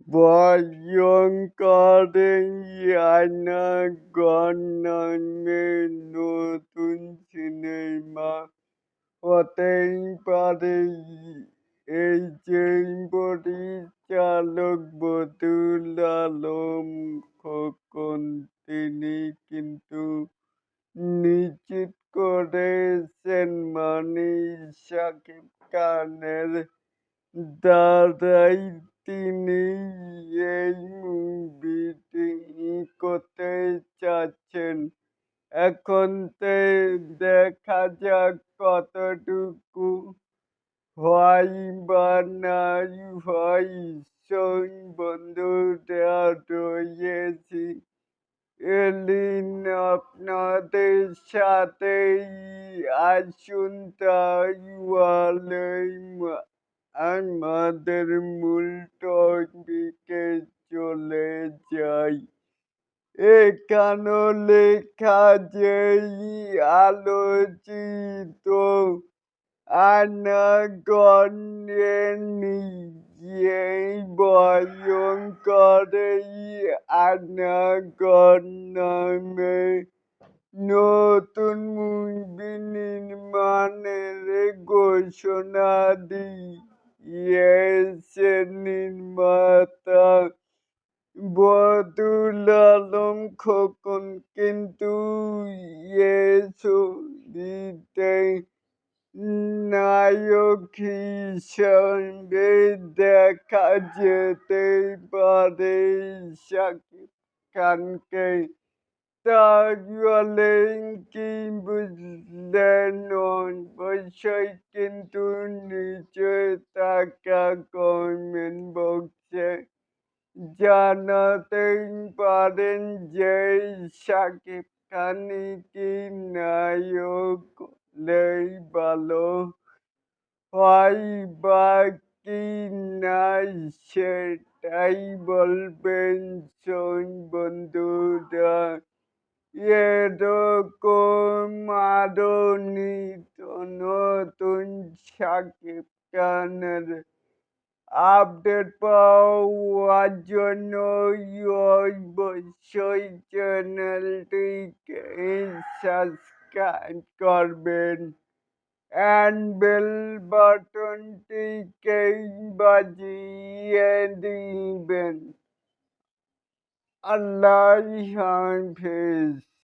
ভয়ংকর এই আয়নাঘর নামে নতুন সিনেমা হতেই পারে। এই যে পরিচালক বদিউল আলম খোকন, তিনি কিন্তু নিশ্চিত করেছেন শাকিব খানের দ্বারাই তিনি এই মুভিটি করতে চাচ্ছেন। এখন দেখা যাক কতটুকু হয় বা নাই হয়। বন্ধুরা রয়েছি এলিন আপনাদের সাথেই। আসুন তাই আমাদের মূল টপিকে চলে যাই। এখানে লেখা যেই আলোচিত আয়নাঘর এই ভয়ংকর এই আয়নাঘর নামে নতুন মুভি নির্মাণের ঘোষণা দিয়েছে নির্মাতা বদিউল আলম খোকন। কিন্তু এই ছবিতে নায়ক হিসেবে দেখা যেতে পারে শাকিব খানকে। তাহলে কি বুঝলেন? অবশ্যই কিন্তু নিচে থাকা কমেন্ট বক্সে জানাতে পারেন যে শাকিব খানই কি নায়ক হলেই ভালো হয় বা কি না, সেটাই বলবেন বন্ধুরা। এরকম আরো নিত্য নতুন শাকিব খানের আপডেট পাওয়ার জন্য অবশ্যই চ্যানেলটিকে সাবস্ক্রাইব করবেন and বেল বাটনটিকে বাজিয়ে দিবেন। আল্লাহ হাফেজ।